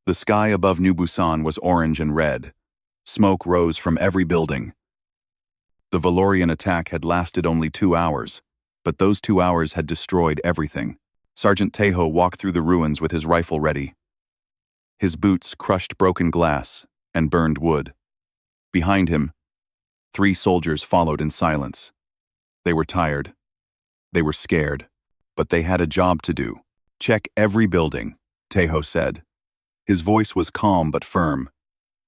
The sky above New Busan was orange and red. Smoke rose from every building. The Valorian attack had lasted only 2 hours, but those 2 hours had destroyed everything. Sergeant Taeho walked through the ruins with his rifle ready. His boots crushed broken glass and burned wood. Behind him, 3 soldiers followed in silence. They were tired. They were scared. But they had a job to do. Check every building, Taeho said. His voice was calm but firm.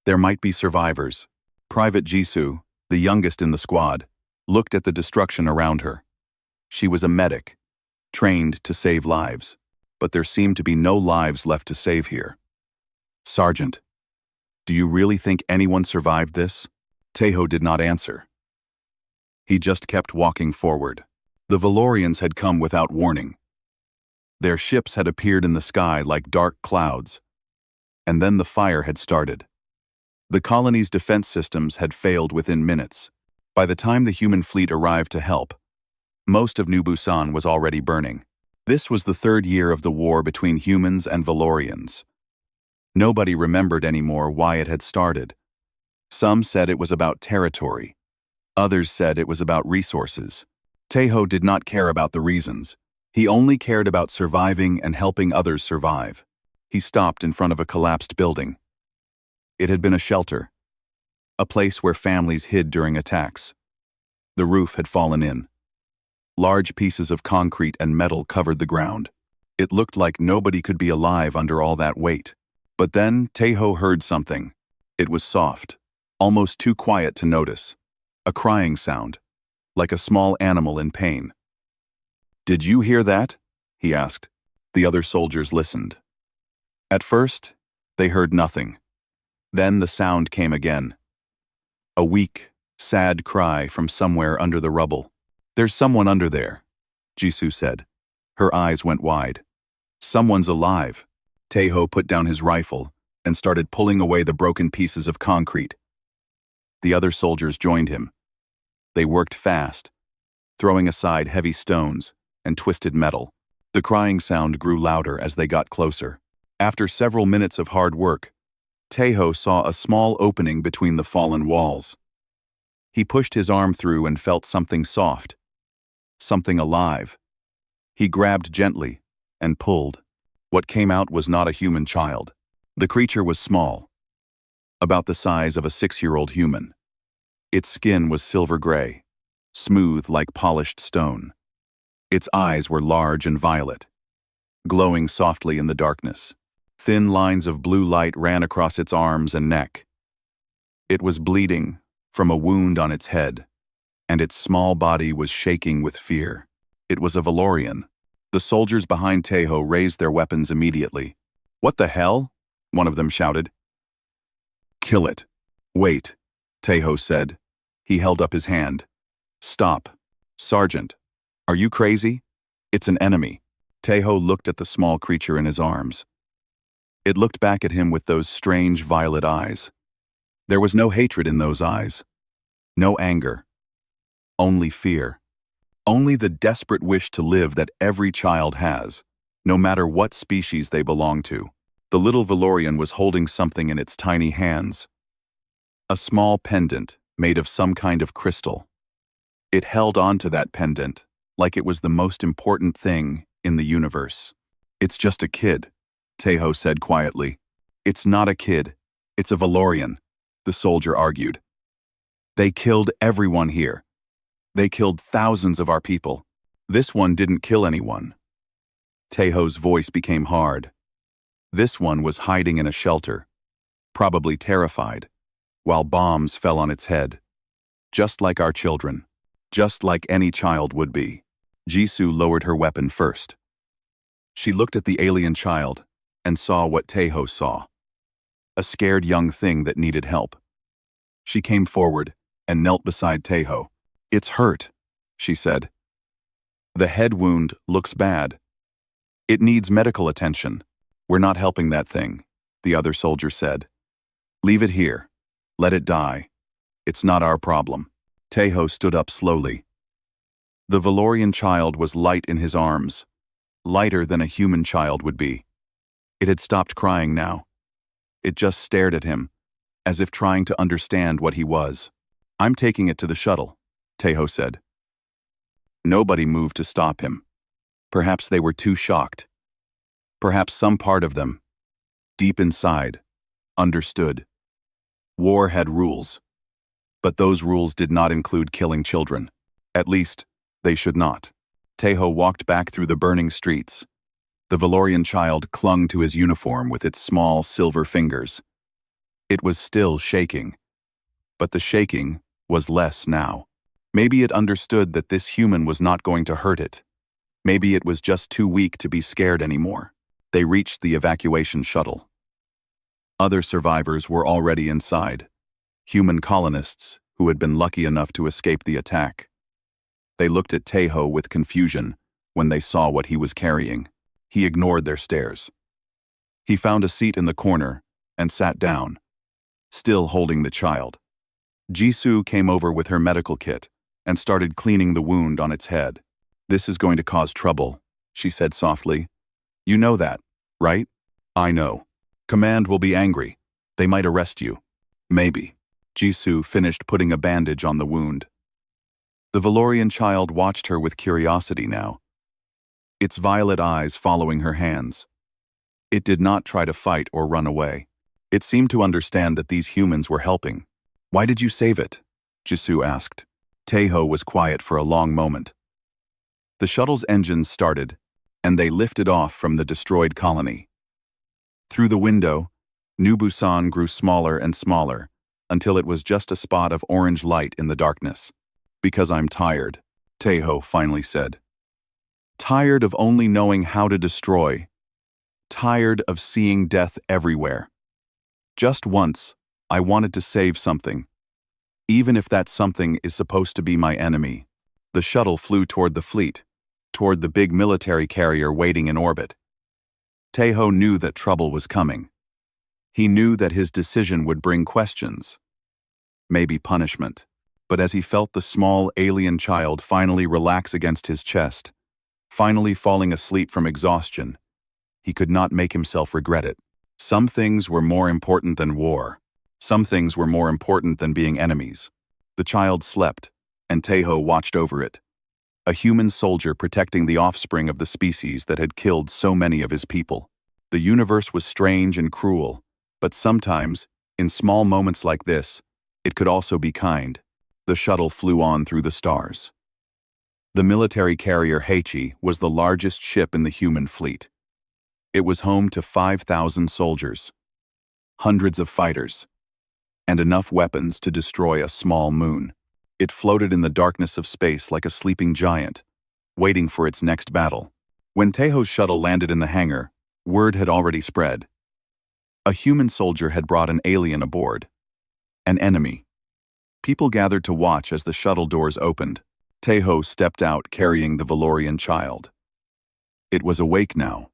There might be survivors. Private Jisoo, the youngest in the squad, looked at the destruction around her. She was a medic, trained to save lives, but there seemed to be no lives left to save here. Sergeant, do you really think anyone survived this? Taeho did not answer. He just kept walking forward. The Valorians had come without warning. Their ships had appeared in the sky like dark clouds, and then the fire had started. The colony's defense systems had failed within minutes. By the time the human fleet arrived to help, most of New Busan was already burning. This was the 3rd year of the war between humans and Valorians. Nobody remembered anymore why it had started. Some said it was about territory. Others said it was about resources. Taeho did not care about the reasons. He only cared about surviving and helping others survive. He stopped in front of a collapsed building. It had been a shelter, a place where families hid during attacks. The roof had fallen in. Large pieces of concrete and metal covered the ground. It looked like nobody could be alive under all that weight. But then Taeho heard something. It was soft, almost too quiet to notice. A crying sound, like a small animal in pain. "Did you hear that?" he asked. The other soldiers listened. At first, they heard nothing. Then the sound came again. A weak, sad cry from somewhere under the rubble. "There's someone under there," Jisoo said. Her eyes went wide. "Someone's alive." Taeho put down his rifle and started pulling away the broken pieces of concrete. The other soldiers joined him. They worked fast, throwing aside heavy stones and twisted metal. The crying sound grew louder as they got closer. After several minutes of hard work, Taeho saw a small opening between the fallen walls. He pushed his arm through and felt something soft, something alive. He grabbed gently and pulled. What came out was not a human child. The creature was small, about the size of a 6-year-old human. Its skin was silver gray, smooth like polished stone. Its eyes were large and violet, glowing softly in the darkness. Thin lines of blue light ran across its arms and neck. It was bleeding from a wound on its head, and its small body was shaking with fear. It was a Valorian. The soldiers behind Taeho raised their weapons immediately. "What the hell?" one of them shouted. "Kill it." "Wait," Taeho said. He held up his hand. "Stop. Sergeant, are you crazy? It's an enemy." Taeho looked at the small creature in his arms. It looked back at him with those strange violet eyes. There was no hatred in those eyes. No anger. Only fear. Only the desperate wish to live that every child has, no matter what species they belong to. The little Valorian was holding something in its tiny hands. A small pendant made of some kind of crystal. It held on to that pendant like it was the most important thing in the universe. "It's just a kid," Taeho said quietly. "It's not a kid. It's a Valorian," the soldier argued. "They killed everyone here. They killed thousands of our people. This one didn't kill anyone." Taeho's voice became hard. This one was hiding in a shelter, probably terrified, while bombs fell on its head. Just like our children. Just like any child would be. Jisoo lowered her weapon first. She looked at the alien child and saw what Taeho saw. A scared young thing that needed help. She came forward and knelt beside Taeho. "It's hurt," she said. "The head wound looks bad. It needs medical attention." "We're not helping that thing," the other soldier said. "Leave it here. Let it die. It's not our problem." Taeho stood up slowly. The Valorian child was light in his arms, lighter than a human child would be. It had stopped crying now. It just stared at him, as if trying to understand what he was. "I'm taking it to the shuttle," Tejo said. Nobody moved to stop him. Perhaps they were too shocked. Perhaps some part of them, deep inside, understood. War had rules, but those rules did not include killing children. At least, they should not. Tejo walked back through the burning streets. The Valorian child clung to his uniform with its small silver fingers. It was still shaking, but the shaking was less now. Maybe it understood that this human was not going to hurt it. Maybe it was just too weak to be scared anymore. They reached the evacuation shuttle. Other survivors were already inside, human colonists who had been lucky enough to escape the attack. They looked at Tejo with confusion when they saw what he was carrying. He ignored their stares. He found a seat in the corner and sat down, still holding the child. Jisoo came over with her medical kit and started cleaning the wound on its head. "This is going to cause trouble," she said softly. "You know that, right?" "I know. Command will be angry. They might arrest you." "Maybe." Jisoo finished putting a bandage on the wound. The Valorian child watched her with curiosity now, its violet eyes following her hands. It did not try to fight or run away. It seemed to understand that these humans were helping. "Why did you save it?" Jisoo asked. Tejo was quiet for a long moment. The shuttle's engines started, and they lifted off from the destroyed colony. Through the window, New Busan grew smaller and smaller, until it was just a spot of orange light in the darkness. "Because I'm tired," Tejo finally said. "Tired of only knowing how to destroy. Tired of seeing death everywhere. Just once, I wanted to save something. Even if that something is supposed to be my enemy." The shuttle flew toward the fleet, toward the big military carrier waiting in orbit. Tejo knew that trouble was coming. He knew that his decision would bring questions, maybe punishment. But as he felt the small alien child finally relax against his chest, finally falling asleep from exhaustion, he could not make himself regret it. Some things were more important than war. Some things were more important than being enemies. The child slept, and Tejo watched over it. A human soldier protecting the offspring of the species that had killed so many of his people. The universe was strange and cruel, but sometimes, in small moments like this, it could also be kind. The shuttle flew on through the stars. The military carrier HFY was the largest ship in the human fleet. It was home to 5,000 soldiers, hundreds of fighters, and enough weapons to destroy a small moon. It floated in the darkness of space like a sleeping giant, waiting for its next battle. When Tejo's shuttle landed in the hangar, word had already spread. A human soldier had brought an alien aboard. An enemy. People gathered to watch as the shuttle doors opened. Tejo stepped out carrying the Valorian child. It was awake now,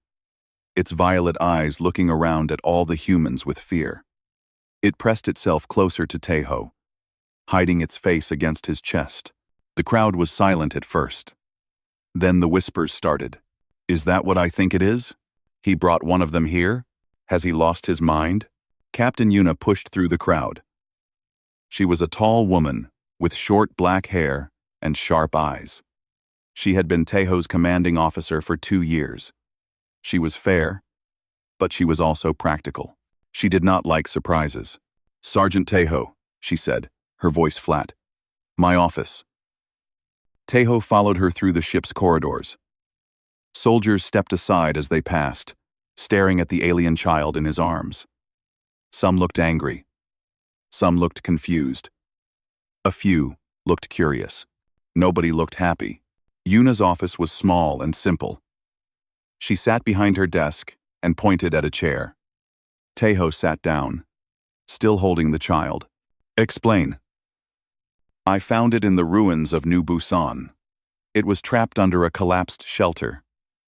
its violet eyes looking around at all the humans with fear. It pressed itself closer to Tejo, hiding its face against his chest. The crowd was silent at first. Then the whispers started. "Is that what I think it is? He brought one of them here? Has he lost his mind?" Captain Yuna pushed through the crowd. She was a tall woman with short black hair and sharp eyes. She had been Tejo's commanding officer for 2 years. She was fair, but she was also practical. She did not like surprises. "Sergeant Tejo," she said, her voice flat. "My office." Tejo followed her through the ship's corridors. Soldiers stepped aside as they passed, staring at the alien child in his arms. Some looked angry. Some looked confused. A few looked curious. Nobody looked happy. Yuna's office was small and simple. She sat behind her desk and pointed at a chair. Tejo sat down, still holding the child. "Explain." "I found it in the ruins of New Busan. It was trapped under a collapsed shelter.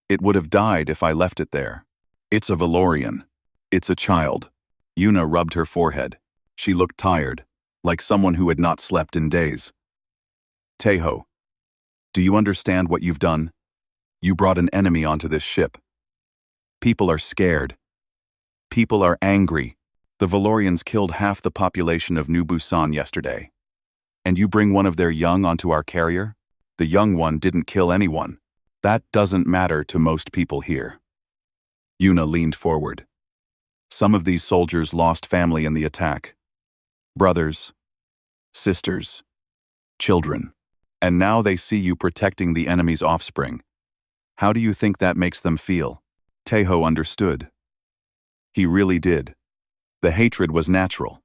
It would have died if I left it there. It's a Valorian. It's a child." Yuna rubbed her forehead. She looked tired, like someone who had not slept in days. "Tejo, do you understand what you've done? You brought an enemy onto this ship. People are scared. People are angry. The Valorians killed half the population of New Busan yesterday. And you bring one of their young onto our carrier? The young one didn't kill anyone. That doesn't matter to most people here. Yuna leaned forward. Some of these soldiers lost family in the attack. Brothers, sisters, children. And now they see you protecting the enemy's offspring. How do you think that makes them feel? Taeho understood. He really did. The hatred was natural.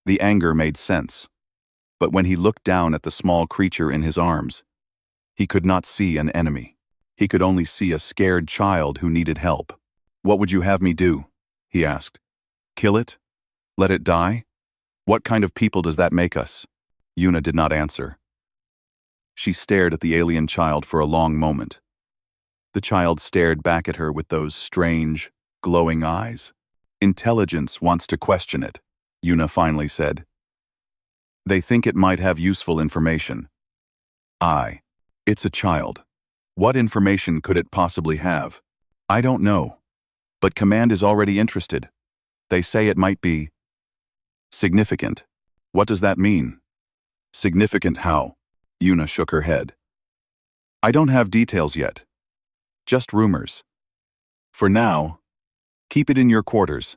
The anger made sense. But when he looked down at the small creature in his arms, he could not see an enemy. He could only see a scared child who needed help. What would you have me do? He asked. Kill it? Let it die? What kind of people does that make us? Yuna did not answer. She stared at the alien child for a long moment. The child stared back at her with those strange, glowing eyes. Intelligence wants to question it, Yuna finally said. They think it might have useful information. It's a child. What information could it possibly have? I don't know. But Command is already interested. They say it might be significant. What does that mean? Significant how? Yuna shook her head. I don't have details yet. Just rumors. For now, keep it in your quarters.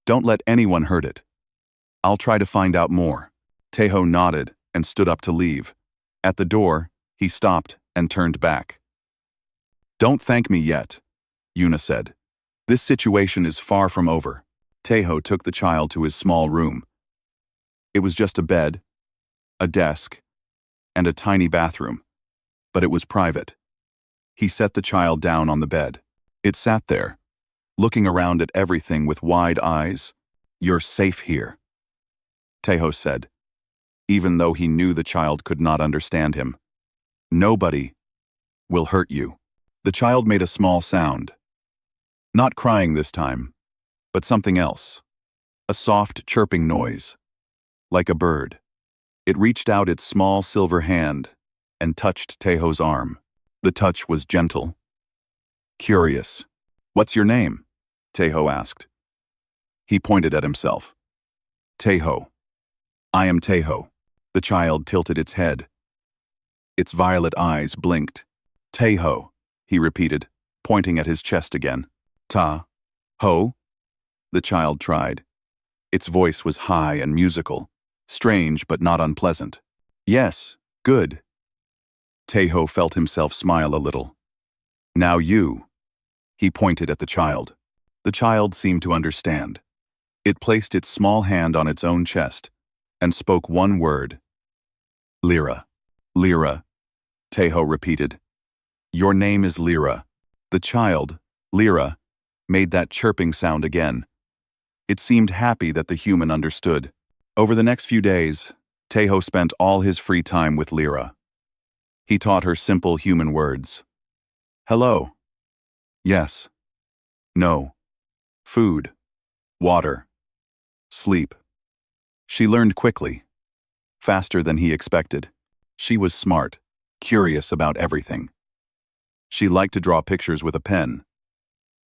Don't let anyone hurt it. I'll try to find out more. Taeho nodded and stood up to leave. At the door, he stopped and turned back. Don't thank me yet, Yuna said. This situation is far from over. Taeho took the child to his small room. It was just a bed, a desk, and a tiny bathroom, but it was private. He set the child down on the bed. It sat there, looking around at everything with wide eyes. You're safe here, Taeho said, even though he knew the child could not understand him. Nobody will hurt you. The child made a small sound. Not crying this time, but something else. A soft chirping noise, like a bird. It reached out its small silver hand and touched Taeho's arm. The touch was gentle. Curious. What's your name? Taeho asked. He pointed at himself. Taeho. I am Taeho. The child tilted its head. Its violet eyes blinked. Taeho, he repeated, pointing at his chest again. Ta-ho? The child tried. Its voice was high and musical, strange but not unpleasant. Yes, good. Taeho felt himself smile a little. Now you. He pointed at the child. The child seemed to understand. It placed its small hand on its own chest and spoke one word. Lyra. Lyra, Taeho repeated. Your name is Lyra. The child, Lyra, made that chirping sound again. It seemed happy that the human understood. Over the next few days, Taeho spent all his free time with Lyra. He taught her simple human words. Hello. Yes. No. Food. Water. Sleep. She learned quickly, faster than he expected. She was smart, curious about everything. She liked to draw pictures with a pen.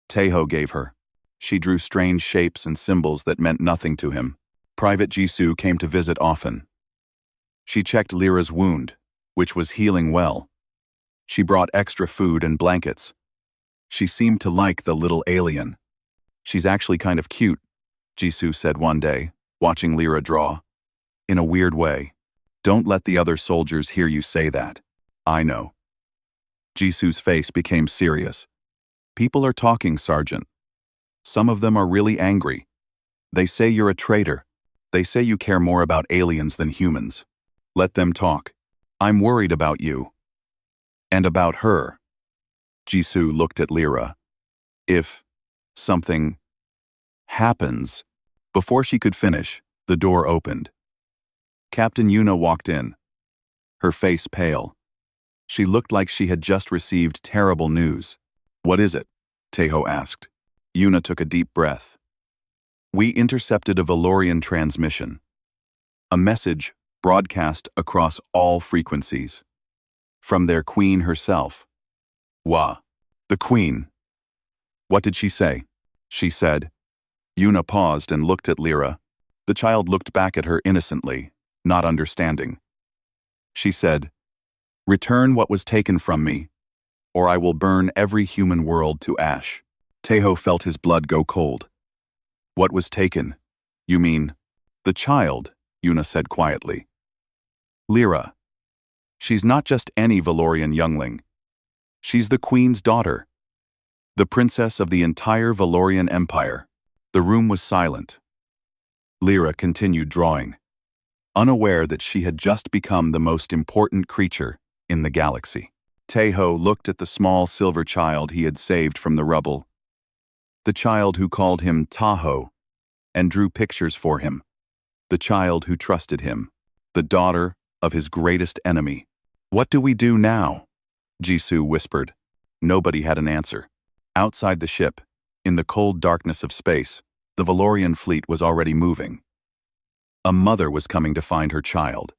Taeho gave her. She drew strange shapes and symbols that meant nothing to him. Private Jisoo came to visit often. She checked Lyra's wound, which was healing well. She brought extra food and blankets. She seemed to like the little alien. She's actually kind of cute, Jisoo said one day, watching Lyra draw. In a weird way. Don't let the other soldiers hear you say that. I know. Jisoo's face became serious. People are talking, Sergeant. Some of them are really angry. They say you're a traitor. They say you care more about aliens than humans. Let them talk. I'm worried about you. And about her. Jisoo looked at Lyra. If something happens. Before she could finish, the door opened. Captain Yuna walked in. Her face pale. She looked like she had just received terrible news. What is it? Taeho asked. Yuna took a deep breath. We intercepted a Valorian transmission. A message broadcast across all frequencies. From their queen herself. Wah. The queen. What did she say? She said, Yuna paused and looked at Lyra. The child looked back at her innocently, not understanding. She said, "Return what was taken from me, or I will burn every human world to ash." Teho felt his blood go cold. "What was taken? You mean, the child," Yuna said quietly. "Lyra. She's not just any Valorian youngling. She's the Queen's daughter. The princess of the entire Valorian Empire." The room was silent. Lyra continued drawing, unaware that she had just become the most important creature in the galaxy. Teho looked at the small silver child he had saved from the rubble. The child who called him Tahoe and drew pictures for him. The child who trusted him. The daughter of his greatest enemy. "What do we do now?" Jisoo whispered. Nobody had an answer. Outside the ship, in the cold darkness of space, the Valorian fleet was already moving. A mother was coming to find her child,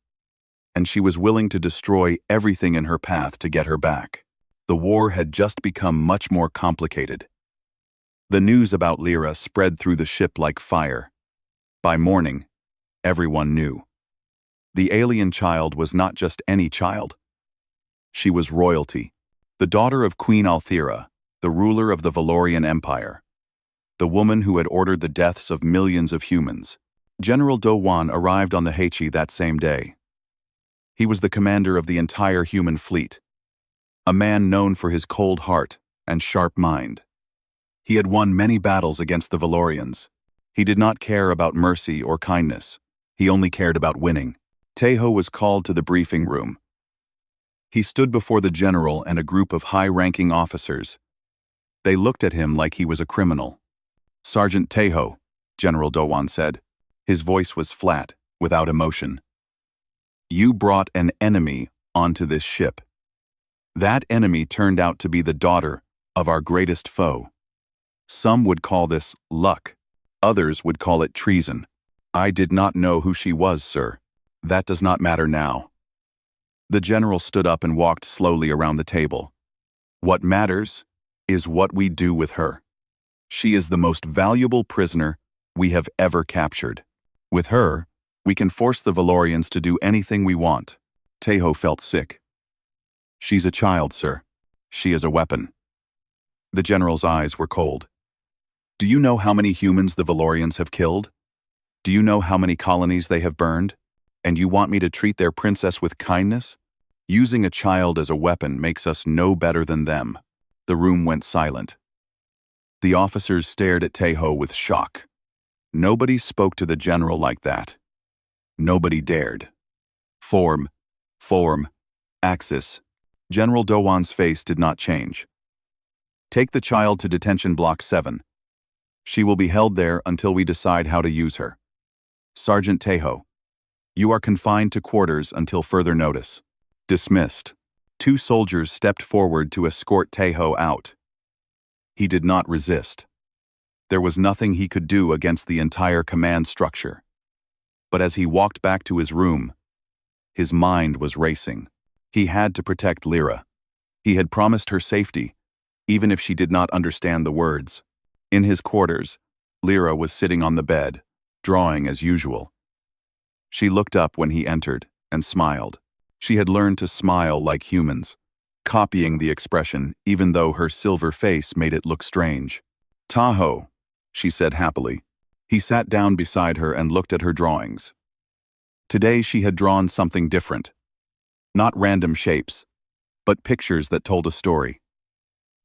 and she was willing to destroy everything in her path to get her back. The war had just become much more complicated. The news about Lyra spread through the ship like fire. By morning, everyone knew. The alien child was not just any child. She was royalty, the daughter of Queen Althira, the ruler of the Valorian Empire, the woman who had ordered the deaths of millions of humans. General Do-won arrived on the Heichi that same day. He was the commander of the entire human fleet, a man known for his cold heart and sharp mind. He had won many battles against the Valorians. He did not care about mercy or kindness. He only cared about winning. Teho was called to the briefing room. He stood before the general and a group of high-ranking officers. They looked at him like he was a criminal. "Sergeant Teho," General Do-won said. His voice was flat, without emotion. "You brought an enemy onto this ship. That enemy turned out to be the daughter of our greatest foe. Some would call this luck. Others would call it treason. I did not know who she was, sir. That does not matter now." The general stood up and walked slowly around the table. "What matters is what we do with her. She is the most valuable prisoner we have ever captured. With her, we can force the Valorians to do anything we want." Teho felt sick. "She's a child, sir. She is a weapon." The general's eyes were cold. "Do you know how many humans the Valorians have killed? Do you know how many colonies they have burned? And you want me to treat their princess with kindness? Using a child as a weapon makes us no better than them." The room went silent. The officers stared at Teho with shock. Nobody spoke to the general like that. Nobody dared. Form, axis. General Do-won's face did not change. "Take the child to detention block 7. She will be held there until we decide how to use her. Sergeant Teho, you are confined to quarters until further notice." Dismissed. 2 soldiers stepped forward to escort Teho out. He did not resist. There was nothing he could do against the entire command structure. But as he walked back to his room, his mind was racing. He had to protect Lyra. He had promised her safety, even if she did not understand the words. In his quarters, Lyra was sitting on the bed, drawing as usual. She looked up when he entered and smiled. She had learned to smile like humans, copying the expression even though her silver face made it look strange. "Tahoe," she said happily. He sat down beside her and looked at her drawings. Today she had drawn something different. Not random shapes, but pictures that told a story.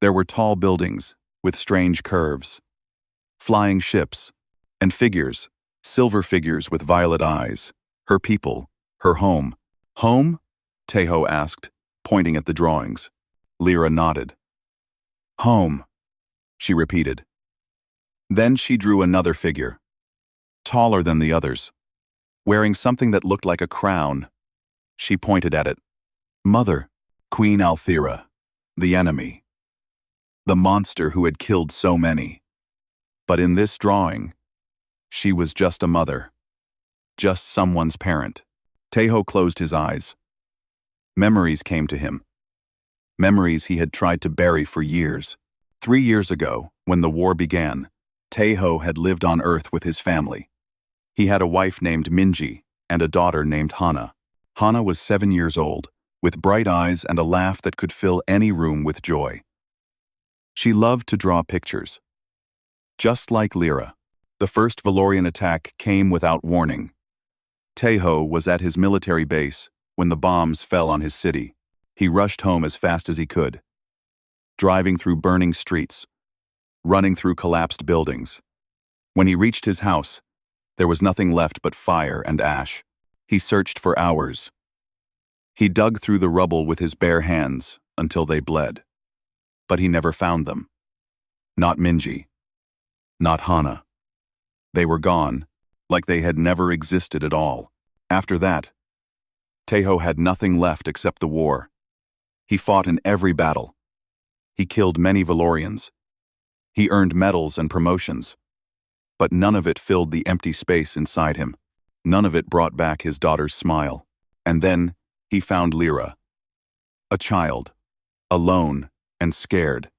There were tall buildings with strange curves, flying ships, and figures, silver figures with violet eyes, her people, her home. "Home?" Teho asked, pointing at the drawings. Lyra nodded. "Home," she repeated. Then she drew another figure, taller than the others, wearing something that looked like a crown. She pointed at it. "Mother, Queen Althira, the enemy. The monster who had killed so many. But in this drawing, she was just a mother, just someone's parent." Teho closed his eyes. Memories came to him. Memories he had tried to bury for years. 3 years ago, when the war began, Taeho had lived on Earth with his family. He had a wife named Minji and a daughter named Hana. Hana was 7 years old, with bright eyes and a laugh that could fill any room with joy. She loved to draw pictures. Just like Lyra, the first Valorian attack came without warning. Taeho was at his military base when the bombs fell on his city. He rushed home as fast as he could, driving through burning streets, running through collapsed buildings. When he reached his house, there was nothing left but fire and ash. He searched for hours. He dug through the rubble with his bare hands until they bled. But he never found them. Not Minji. Not Hana. They were gone, like they had never existed at all. After that, Taeho had nothing left except the war. He fought in every battle. He killed many Valorians. He earned medals and promotions. But none of it filled the empty space inside him. None of it brought back his daughter's smile. And then he found Lyra. A child, alone and scared,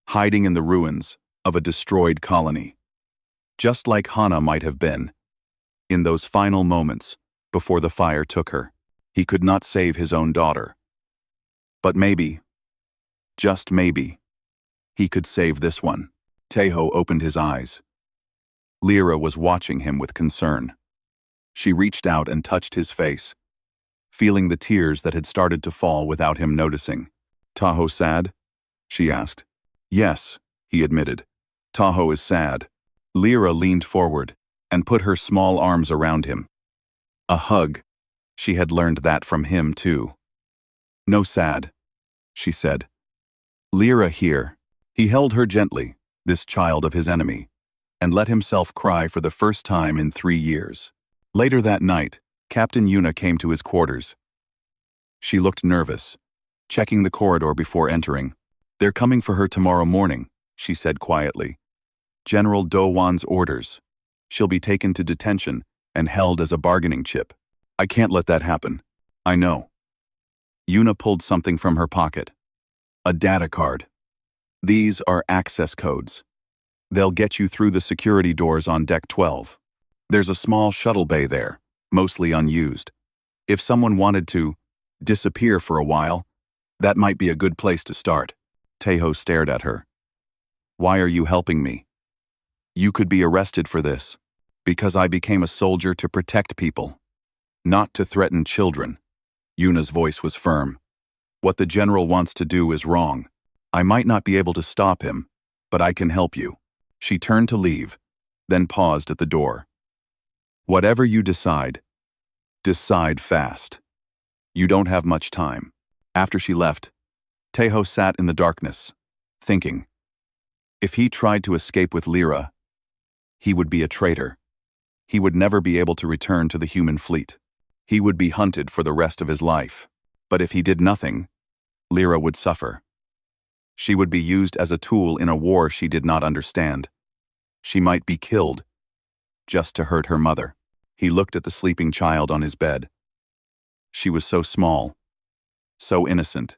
hiding in the ruins of a destroyed colony. Just like Hana might have been. In those final moments, before the fire took her, he could not save his own daughter. But maybe, just maybe, he could save this one. Taeho opened his eyes. Lyra was watching him with concern. She reached out and touched his face, feeling the tears that had started to fall without him noticing. "Taeho sad?" she asked. "Yes," he admitted. "Taeho is sad." Lyra leaned forward and put her small arms around him. A hug. She had learned that from him too. "No sad," she said. "Lyra here." He held her gently, this child of his enemy, and let himself cry for the first time in 3 years. Later that night, Captain Yuna came to his quarters. She looked nervous, checking the corridor before entering. "They're coming for her tomorrow morning," she said quietly. "General Do-won's orders. She'll be taken to detention and held as a bargaining chip. I can't let that happen." "I know." Yuna pulled something from her pocket. A data card. "These are access codes. They'll get you through the security doors on Deck 12. There's a small shuttle bay there, mostly unused. If someone wanted to disappear for a while, that might be a good place to start." Taeho stared at her. "Why are you helping me? You could be arrested for this. Because I became a soldier to protect people, not to threaten children." Yuna's voice was firm. "What the general wants to do is wrong. I might not be able to stop him, but I can help you." She turned to leave, then paused at the door. "Whatever you decide fast. You don't have much time." After she left, Taeho sat in the darkness, thinking. If he tried to escape with Lyra, he would be a traitor. He would never be able to return to the human fleet. He would be hunted for the rest of his life. But if he did nothing, Lyra would suffer. She would be used as a tool in a war she did not understand. She might be killed, just to hurt her mother. He looked at the sleeping child on his bed. She was so small, so innocent.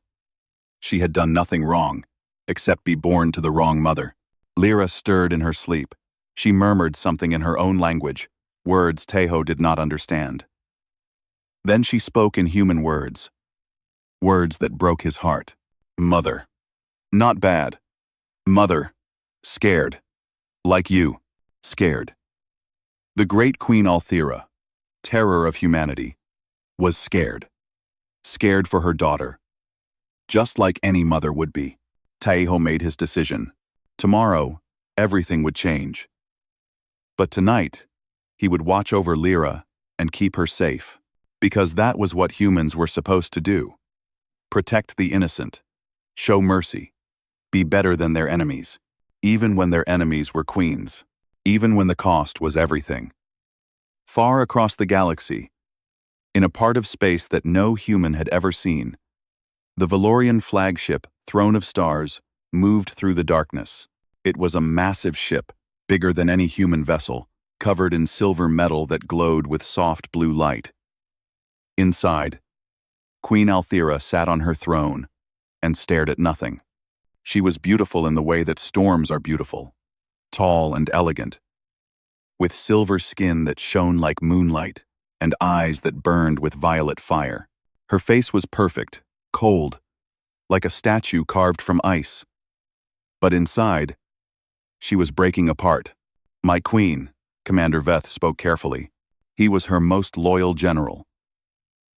She had done nothing wrong, except be born to the wrong mother. Lyra stirred in her sleep. She murmured something in her own language, words Taeho did not understand. Then she spoke in human words, words that broke his heart. "Mother. Not bad. Mother. Scared. Like you. Scared." The great Queen Althira, terror of humanity, was scared. Scared for her daughter. Just like any mother would be. Taeho made his decision. Tomorrow, everything would change. But tonight, he would watch over Lyra and keep her safe. Because that was what humans were supposed to do. Protect the innocent. Show mercy. Be better than their enemies. Even when their enemies were queens. Even when the cost was everything. Far across the galaxy, in a part of space that no human had ever seen, the Valorian flagship, Throne of Stars, moved through the darkness. It was a massive ship, bigger than any human vessel, covered in silver metal that glowed with soft blue light. Inside, Queen Althira sat on her throne and stared at nothing. She was beautiful in the way that storms are beautiful. tall and elegant, with silver skin that shone like moonlight and eyes that burned with violet fire. Her face was perfect, cold, like a statue carved from ice. But inside, she was breaking apart. "My queen," Commander Veth spoke carefully. He was her most loyal general,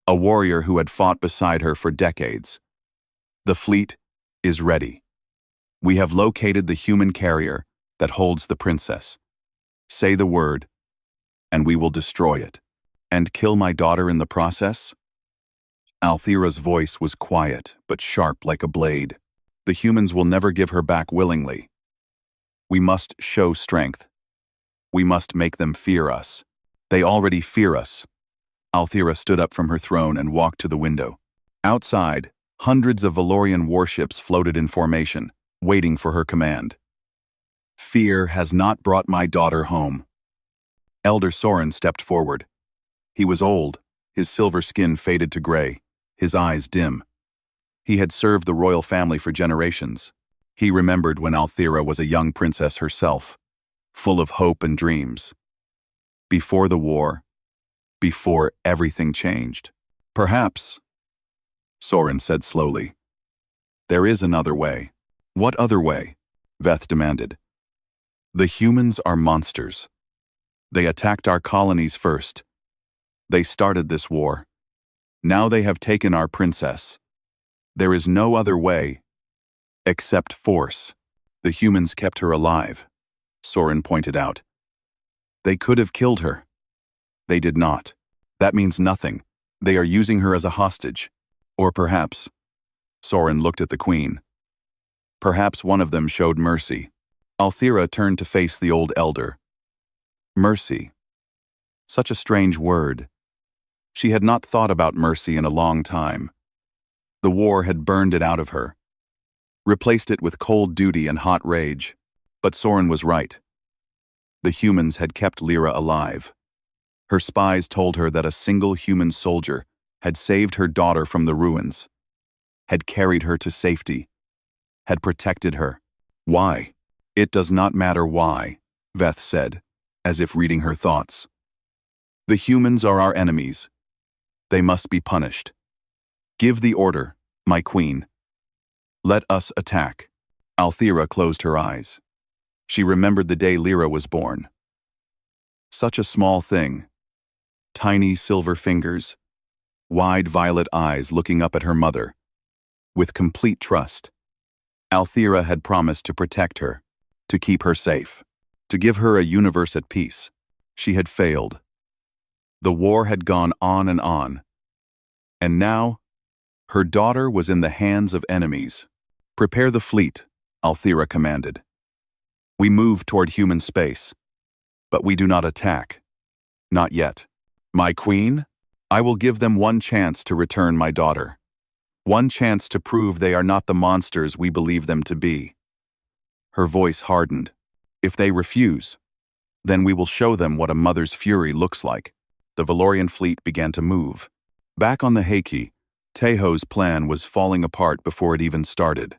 a warrior who had fought beside her for decades. "The fleet is ready. We have located the human carrier that holds the princess. Say the word, and we will destroy it. And kill my daughter in the process?" Althira's voice was quiet, but sharp like a blade. "The humans will never give her back willingly. We must show strength. We must make them fear us. They already fear us." Althira stood up from her throne and walked to the window. Outside, hundreds of Valorian warships floated in formation, waiting for her command. "Fear has not brought my daughter home." Elder Soren stepped forward. He was old, his silver skin faded to gray, his eyes dim. He had served the royal family for generations. He remembered when Althira was a young princess herself, full of hope and dreams. Before the war, before everything changed. "Perhaps," Soren said slowly, "there is another way." "What other way?" Veth demanded. "The humans are monsters. They attacked our colonies first. They started this war. Now they have taken our princess. There is no other way, except force." "The humans kept her alive," Soren pointed out. "They could have killed her. They did not. That means nothing. They are using her as a hostage. Or perhaps," Soren looked at the queen, "perhaps one of them showed mercy." Althira turned to face the old elder. Mercy. Such a strange word. She had not thought about mercy in a long time. The war had burned it out of her, replaced it with cold duty and hot rage. But Soren was right. The humans had kept Lyra alive. Her spies told her that a single human soldier had saved her daughter from the ruins, had carried her to safety, had protected her. "Why?" "It does not matter why," Veth said, as if reading her thoughts. "The humans are our enemies. They must be punished. Give the order, my queen. Let us attack." Althira closed her eyes. She remembered the day Lyra was born. Such a small thing. Tiny silver fingers, wide violet eyes looking up at her mother, with complete trust. Althira had promised to protect her, to keep her safe, to give her a universe at peace. She had failed. The war had gone on, and now her daughter was in the hands of enemies. "Prepare the fleet," Althira commanded. "We move toward human space, but we do not attack. Not yet. My queen, I will give them one chance to return my daughter. One chance to prove they are not the monsters we believe them to be." Her voice hardened. "If they refuse, then we will show them what a mother's fury looks like." The Valorian fleet began to move. Back on the Heike, Teho's plan was falling apart before it even started.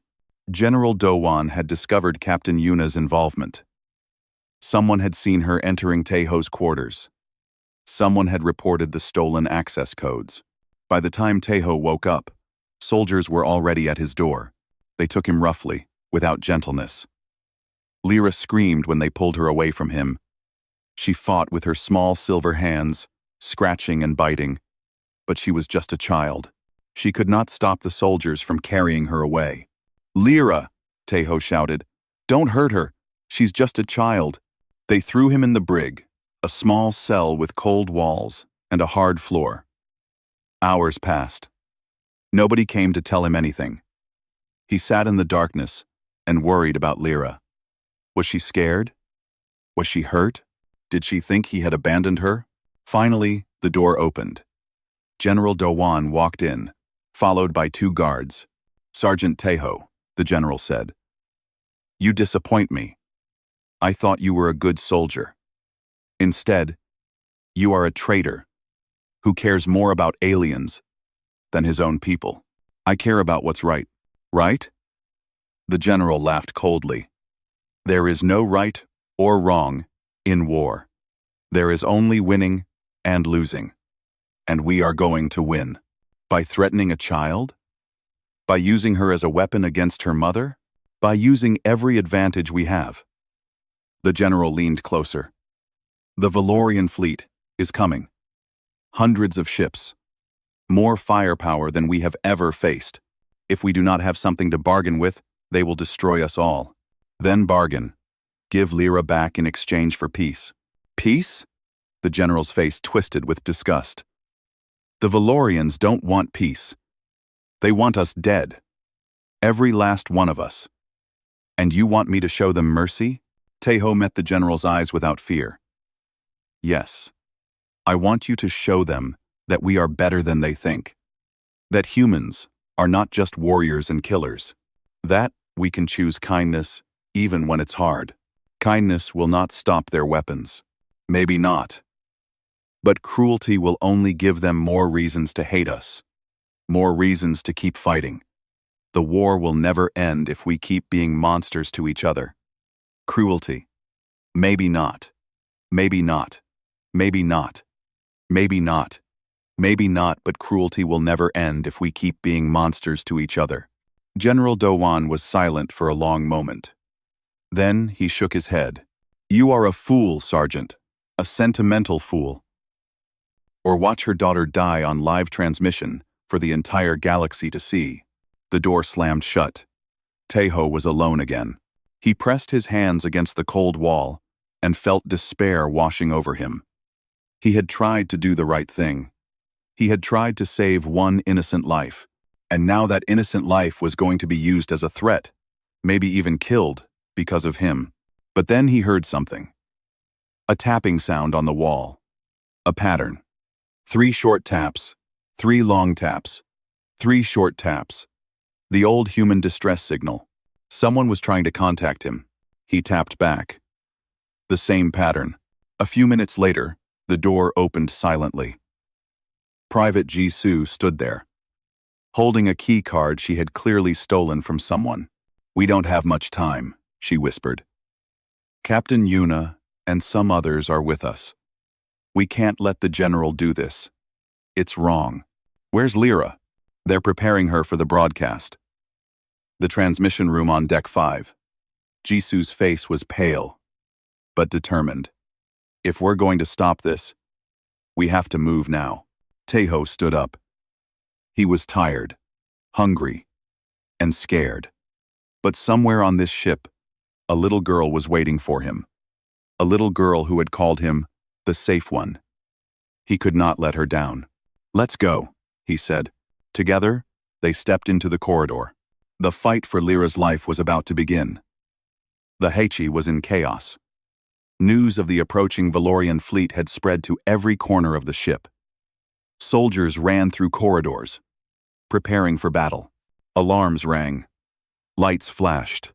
General Dowan had discovered Captain Yuna's involvement. Someone had seen her entering Teho's quarters. Someone had reported the stolen access codes. By the time Teho woke up, soldiers were already at his door. They took him roughly, without gentleness. Lyra screamed when they pulled her away from him. She fought with her small silver hands, scratching and biting. But she was just a child. She could not stop the soldiers from carrying her away. "Lyra!" Teho shouted. "Don't hurt her. She's just a child." They threw him in the brig, a small cell with cold walls and a hard floor. Hours passed. Nobody came to tell him anything. He sat in the darkness and worried about Lyra. Was she scared? Was she hurt? Did she think he had abandoned her? Finally, the door opened. General Dowan walked in, followed by 2 guards. "Sergeant Teho," the general said. "You disappoint me. I thought you were a good soldier. Instead, you are a traitor who cares more about aliens than his own people." "I care about what's right." "Right?" The general laughed coldly. "There is no right or wrong in war. There is only winning and losing. And we are going to win. By threatening a child? By using her as a weapon against her mother? By using every advantage we have. The general leaned closer. The Valorian fleet is coming. Hundreds of ships. More firepower than we have ever faced. If we do not have something to bargain with, they will destroy us all. Then bargain. Give Lyra back in exchange for peace. Peace? The general's face twisted with disgust. The Valorians don't want peace. They want us dead. Every last one of us. And you want me to show them mercy? Tejo met the general's eyes without fear. Yes. I want you to show them that we are better than they think. That humans are not just warriors and killers. That we can choose kindness even when it's hard. Kindness will not stop their weapons. Maybe not. But cruelty will only give them more reasons to hate us. More reasons to keep fighting. The war will never end if we keep being monsters to each other. Cruelty. Maybe not. Maybe not. Maybe not. Maybe not. Maybe not, but cruelty will never end if we keep being monsters to each other. General Dowan was silent for a long moment. Then he shook his head. You are a fool, Sergeant. A sentimental fool. Or watch her daughter die on live transmission for the entire galaxy to see. The door slammed shut. Tejo was alone again. He pressed his hands against the cold wall and felt despair washing over him. He had tried to do the right thing. He had tried to save one innocent life, and now that innocent life was going to be used as a threat, maybe even killed because of him. But then he heard something. A tapping sound on the wall. A pattern. 3 short taps, 3 long taps, 3 short taps. The old human distress signal. Someone was trying to contact him. He tapped back. The same pattern. A few minutes later, the door opened silently. Private Jisoo stood there, holding a key card she had clearly stolen from someone. We don't have much time, she whispered. Captain Yuna and some others are with us. We can't let the general do this. It's wrong. Where's Lyra? They're preparing her for the broadcast. The transmission room on deck 5. Jisoo's face was pale, but determined. If we're going to stop this, we have to move now. Tejo stood up. He was tired, hungry, and scared. But somewhere on this ship, a little girl was waiting for him. A little girl who had called him the safe one. He could not let her down. Let's go, he said. Together, they stepped into the corridor. The fight for Lyra's life was about to begin. The HFY was in chaos. News of the approaching Valorian fleet had spread to every corner of the ship. Soldiers ran through corridors, preparing for battle. Alarms rang. Lights flashed.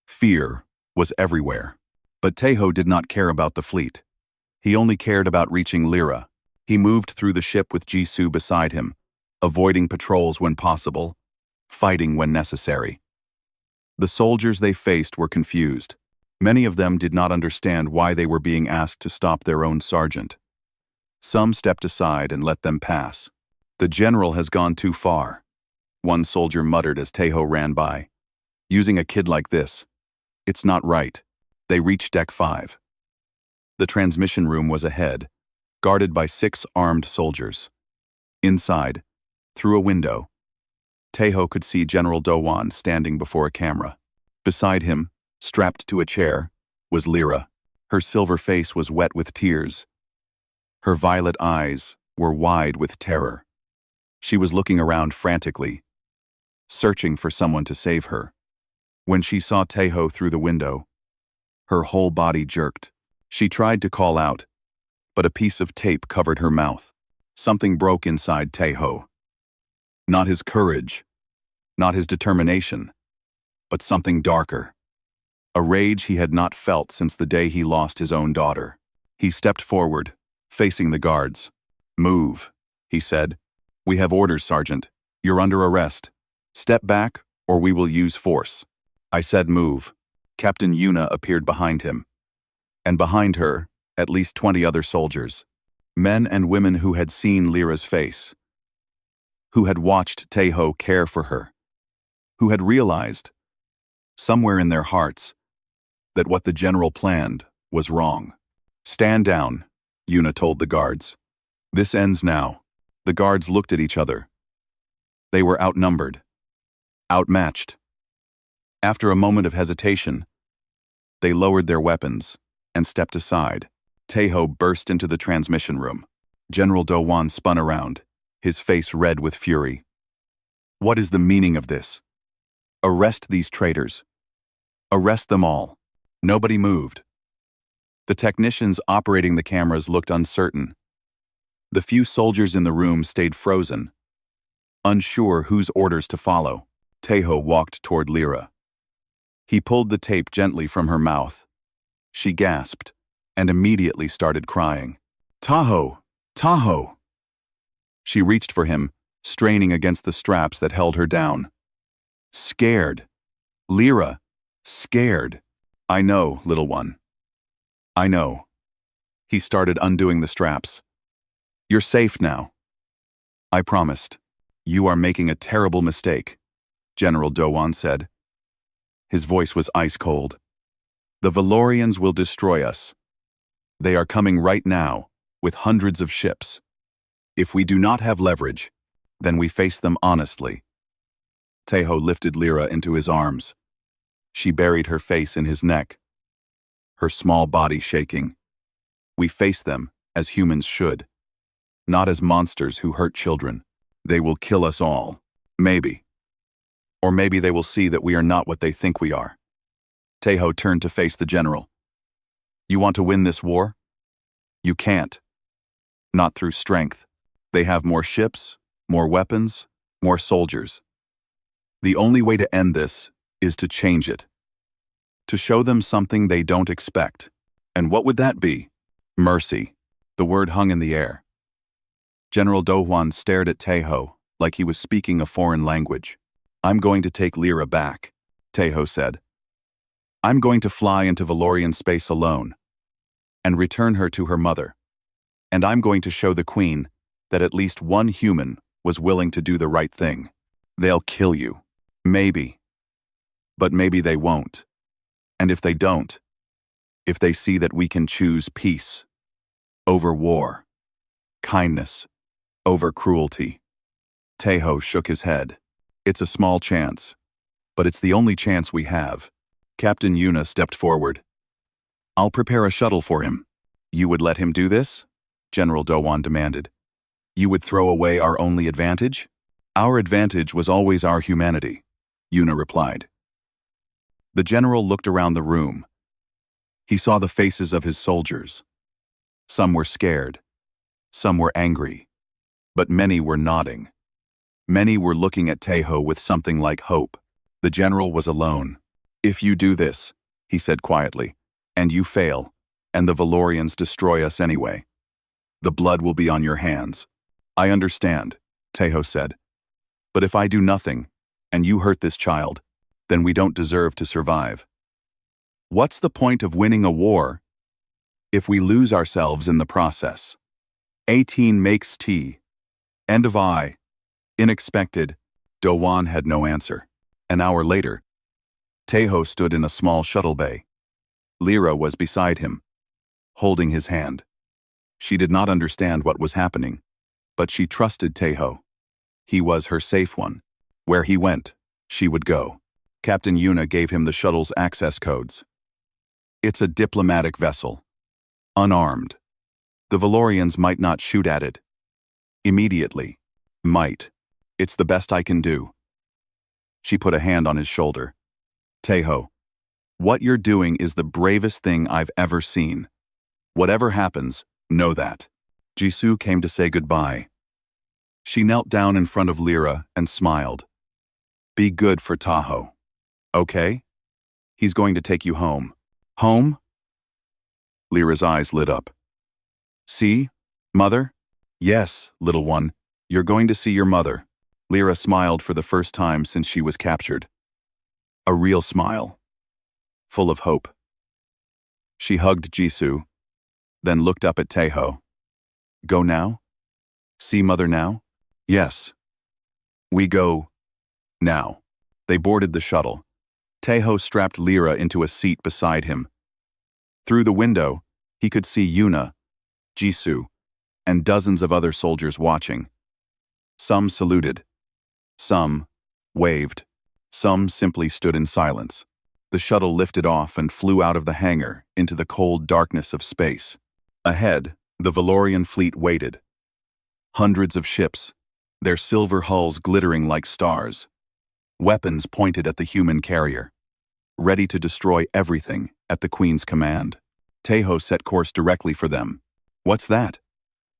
Fear was everywhere. But Tejo did not care about the fleet. He only cared about reaching Lyra. He moved through the ship with Jisoo beside him, avoiding patrols when possible, fighting when necessary. The soldiers they faced were confused. Many of them did not understand why they were being asked to stop their own sergeant. Some stepped aside and let them pass. The general has gone too far, one soldier muttered as Tejo ran by. Using a kid like this. It's not right. They reached deck 5. The transmission room was ahead, guarded by 6 armed soldiers. Inside, through a window, Tejo could see General Dowan standing before a camera. Beside him, strapped to a chair, was Lyra. Her silver face was wet with tears. Her violet eyes were wide with terror. She was looking around frantically, searching for someone to save her. When she saw Tejo through the window, her whole body jerked. She tried to call out, but a piece of tape covered her mouth. Something broke inside Tejo. Not his courage, not his determination, but something darker. A rage he had not felt since the day he lost his own daughter. He stepped forward, facing the guards. Move, he said. We have orders, Sergeant. You're under arrest. Step back, or we will use force. I said move. Captain Yuna appeared behind him. and behind her, at least 20 other soldiers. Men and women who had seen Lyra's face, who had watched Taeho care for her, who had realized, somewhere in their hearts, that what the general planned was wrong. "Stand down," Yuna told the guards. "This ends now." The guards looked at each other. They were outnumbered, outmatched. After a moment of hesitation, they lowered their weapons and stepped aside. Taeho burst into the transmission room. General Do-won spun around, his face red with fury. "What is the meaning of this? Arrest these traitors. Arrest them all." Nobody moved. The technicians operating the cameras looked uncertain. The few soldiers in the room stayed frozen, unsure whose orders to follow. Taeho walked toward Lyra. He pulled the tape gently from her mouth. She gasped and immediately started crying. "Taho! Taho!" She reached for him, straining against the straps that held her down. "Scared. Lyra, scared." "I know, little one. I know." He started undoing the straps. "You're safe now. I promised." "You are making a terrible mistake," General Do-won said. His voice was ice cold. "The Valorians will destroy us. They are coming right now, with hundreds of ships. If we do not have leverage, then we face them honestly." Taeho lifted Lyra into his arms. She buried her face in his neck, her small body shaking. "We face them as humans should, not as monsters who hurt children. They will kill us all. Maybe. Or maybe they will see that we are not what they think we are." Taeho turned to face the general. "You want to win this war? You can't. Not through strength. They have more ships, more weapons, more soldiers. The only way to end this is to change it. To show them something they don't expect. And what would that be? Mercy." The word hung in the air. General Do-won stared at Taeho like he was speaking a foreign language. "I'm going to take Lyra back," Taeho said. "I'm going to fly into Valorian space alone and return her to her mother. And I'm going to show the Queen that at least one human was willing to do the right thing. They'll kill you. Maybe. But maybe they won't. And if they don't, if they see that we can choose peace over war, kindness over cruelty." Taeho shook his head. "It's a small chance, but it's the only chance we have." Captain Yuna stepped forward. "I'll prepare a shuttle for him." "You would let him do this?" General Do-won demanded. "You would throw away our only advantage?" "Our advantage was always our humanity," Yuna replied. The general looked around the room. He saw the faces of his soldiers. Some were scared. Some were angry. But many were nodding. Many were looking at Taeho with something like hope. The general was alone. "If you do this," he said quietly, "and you fail, and the Valorians destroy us anyway, the blood will be on your hands." "I understand," Taeho said. "But if I do nothing, and you hurt this child, then we don't deserve to survive. What's the point of winning a war if we lose ourselves in the process?" 18 makes T. End of I. Unexpected. Do-won had no answer. An hour later, Taeho stood in a small shuttle bay. Lyra was beside him, holding his hand. She did not understand what was happening, but she trusted Taeho. He was her safe one. Where he went, she would go. Captain Yuna gave him the shuttle's access codes. "It's a diplomatic vessel. Unarmed. The Valorians might not shoot at it. Immediately. Might. It's the best I can do." She put a hand on his shoulder. "Taeho, what you're doing is the bravest thing I've ever seen. Whatever happens, know that." Jisoo came to say goodbye. She knelt down in front of Lyra and smiled. "Be good for Taho. Okay? He's going to take you home." "Home?" Lyra's eyes lit up. "See, Mother?" "Yes, little one, you're going to see your mother." Lyra smiled for the first time since she was captured. A real smile. Full of hope. She hugged Jisoo, then looked up at Taeho. Go now? See Mother now? Yes. We go now. They boarded the shuttle. Taeho strapped Lyra into a seat beside him. Through the window, he could see Yuna, Jisoo, and dozens of other soldiers watching. Some saluted. Some waved. Some simply stood in silence. The shuttle lifted off and flew out of the hangar into the cold darkness of space. Ahead, the Valorian fleet waited. Hundreds of ships, their silver hulls glittering like stars. Weapons pointed at the human carrier, ready to destroy everything at the Queen's command. Taeho set course directly for them. What's that?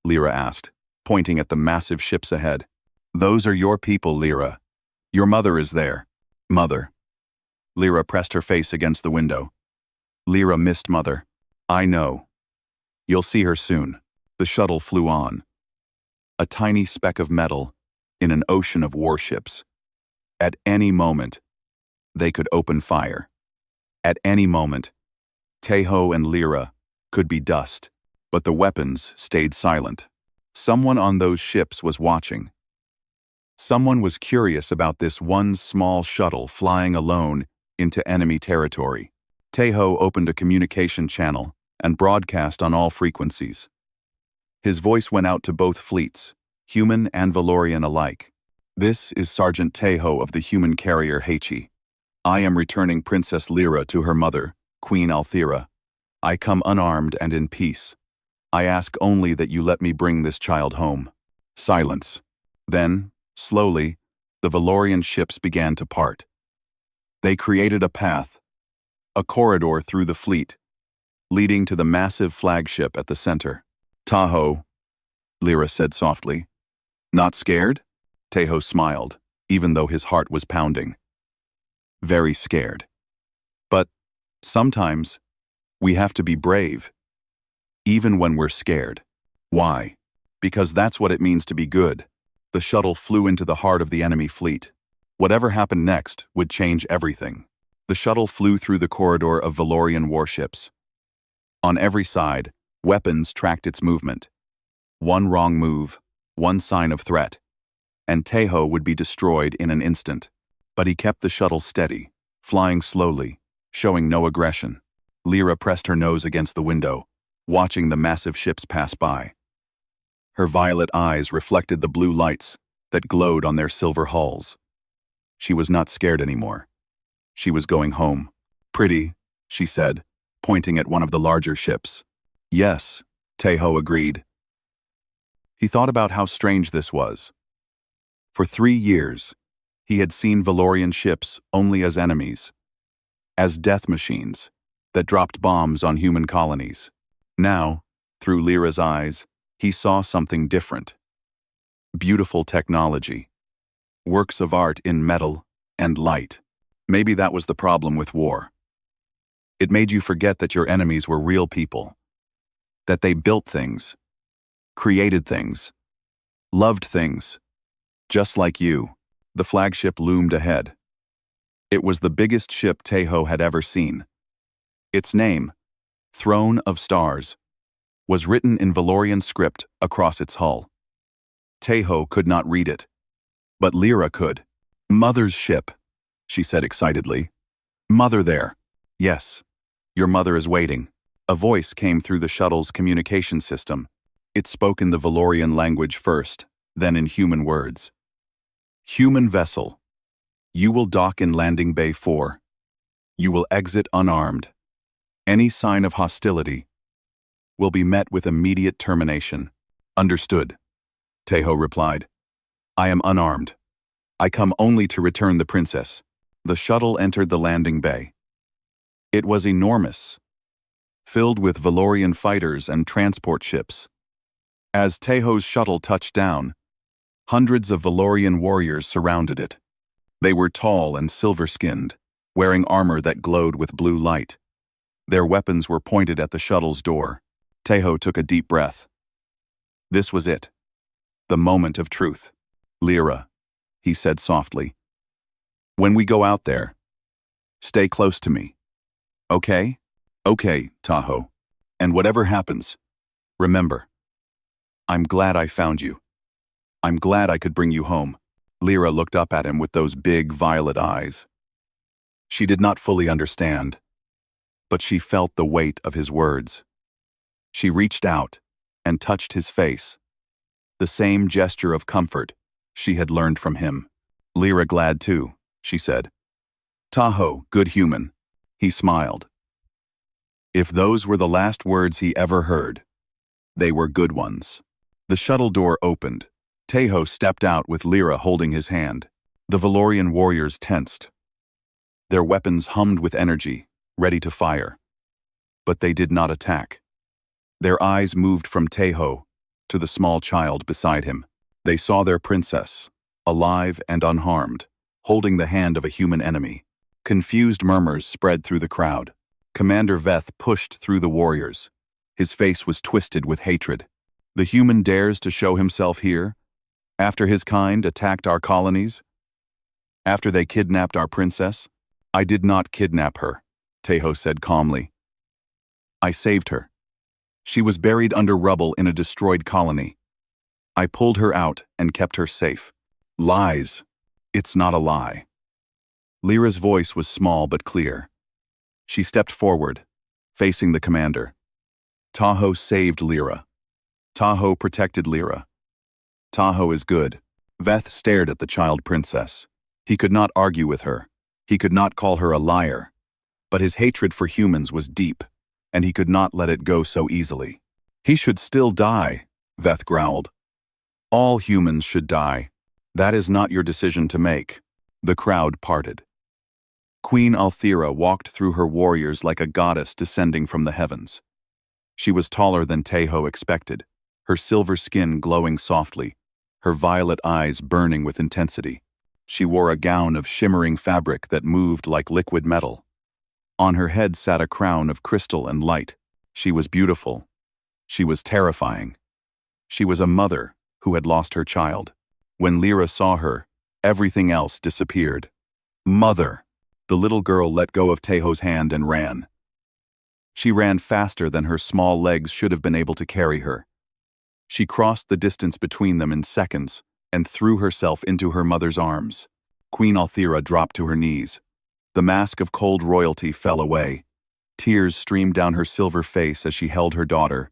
Lyra asked, pointing at the massive ships ahead. Those are your people, Lyra. Your mother is there. Mother. Lyra pressed her face against the window. Lyra missed Mother. I know. You'll see her soon. The shuttle flew on. A tiny speck of metal in an ocean of warships. At any moment, they could open fire. At any moment, Taeho and Lyra could be dust, but the weapons stayed silent. Someone on those ships was watching. Someone was curious about this one small shuttle flying alone into enemy territory. Taeho opened a communication channel and broadcast on all frequencies. His voice went out to both fleets, human and Valorian alike. This is Sergeant Taeho of the human carrier HFY. I am returning Princess Lyra to her mother, Queen Althira. I come unarmed and in peace. I ask only that you let me bring this child home. Silence. Then, slowly, the Valorian ships began to part. They created a path, a corridor through the fleet, leading to the massive flagship at the center. Taho, Lyra said softly. Not scared? Taeho smiled, even though his heart was pounding. Very scared. But sometimes we have to be brave, even when we're scared. Why? Because that's what it means to be good. The shuttle flew into the heart of the enemy fleet. Whatever happened next would change everything. The shuttle flew through the corridor of Valorian warships. On every side, weapons tracked its movement. One wrong move, one sign of threat, and Taeho would be destroyed in an instant. But he kept the shuttle steady, flying slowly, showing no aggression. Lyra pressed her nose against the window, watching the massive ships pass by. Her violet eyes reflected the blue lights that glowed on their silver hulls. She was not scared anymore. She was going home. Pretty, she said, pointing at one of the larger ships. Yes, Taeho agreed. He thought about how strange this was. For 3 years, he had seen Valorian ships only as enemies, as death machines that dropped bombs on human colonies. Now, through Lyra's eyes, he saw something different. Beautiful technology. Works of art in metal and light. Maybe that was the problem with war. It made you forget that your enemies were real people. That they built things, created things, loved things. Just like you, the flagship loomed ahead. It was the biggest ship Taeho had ever seen. Its name, Throne of Stars, was written in Valorian script across its hull. Taeho could not read it, but Lyra could. Mother's ship, she said excitedly. Mother there. Yes, your mother is waiting. A voice came through the shuttle's communication system. It spoke in the Valorian language first, then in human words. Human vessel. You will dock in Landing Bay 4. You will exit unarmed. Any sign of hostility will be met with immediate termination. Understood, Taeho replied. I am unarmed. I come only to return the princess. The shuttle entered the landing bay. It was enormous, filled with Valorian fighters and transport ships. As Taeho's shuttle touched down, hundreds of Valorian warriors surrounded it. They were tall and silver-skinned, wearing armor that glowed with blue light. Their weapons were pointed at the shuttle's door. Taeho took a deep breath. This was it. The moment of truth. Lyra, he said softly. When we go out there, stay close to me. Okay? Okay, Tahoe. And whatever happens, remember, I'm glad I found you. I'm glad I could bring you home. Lyra looked up at him with those big violet eyes. She did not fully understand, but she felt the weight of his words. She reached out and touched his face, the same gesture of comfort she had learned from him. Lyra glad too, she said. Tahoe, good human. He smiled. If those were the last words he ever heard, they were good ones. The shuttle door opened. Tahoe stepped out with Lyra holding his hand. The Valorian warriors tensed. Their weapons hummed with energy, ready to fire. But they did not attack. Their eyes moved from Tahoe to the small child beside him. They saw their princess, alive and unharmed, holding the hand of a human enemy. Confused murmurs spread through the crowd. Commander Veth pushed through the warriors. His face was twisted with hatred. The human dares to show himself here? After his kind attacked our colonies? After they kidnapped our princess? I did not kidnap her, Tahoe said calmly. I saved her. She was buried under rubble in a destroyed colony. I pulled her out and kept her safe. Lies. It's not a lie. Lyra's voice was small but clear. She stepped forward, facing the commander. Tahoe saved Lyra. Tahoe protected Lyra. Tahoe is good. Veth stared at the child princess. He could not argue with her. He could not call her a liar. But his hatred for humans was deep, and he could not let it go so easily. He should still die, Veth growled. All humans should die. That is not your decision to make. The crowd parted. Queen Althira walked through her warriors like a goddess descending from the heavens. She was taller than Tahoe expected, her silver skin glowing softly, her violet eyes burning with intensity. She wore a gown of shimmering fabric that moved like liquid metal. On her head sat a crown of crystal and light. She was beautiful. She was terrifying. She was a mother who had lost her child. When Lyra saw her, everything else disappeared. Mother! The little girl let go of Tahoe's hand and ran. She ran faster than her small legs should have been able to carry her. She crossed the distance between them in seconds and threw herself into her mother's arms. Queen Althira dropped to her knees. The mask of cold royalty fell away. Tears streamed down her silver face as she held her daughter,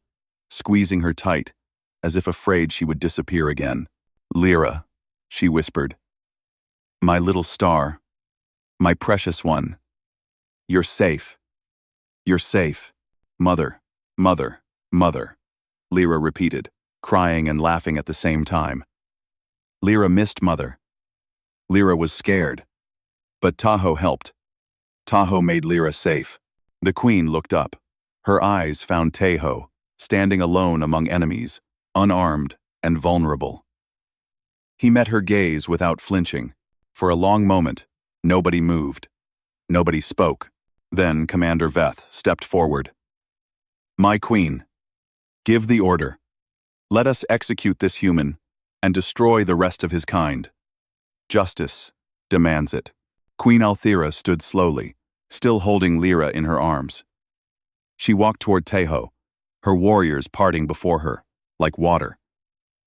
squeezing her tight, as if afraid she would disappear again. Lyra, she whispered. My little star. My precious one. You're safe. You're safe. Mother, mother, mother, Lyra repeated, crying and laughing at the same time. Lyra missed Mother. Lyra was scared. But Tahoe helped. Tahoe made Lyra safe. The queen looked up. Her eyes found Tahoe, standing alone among enemies, unarmed and vulnerable. He met her gaze without flinching. For a long moment, nobody moved. Nobody spoke. Then Commander Veth stepped forward. My queen, give the order. Let us execute this human and destroy the rest of his kind. Justice demands it. Queen Althira stood slowly, still holding Lyra in her arms. She walked toward Tahoe, her warriors parting before her, like water.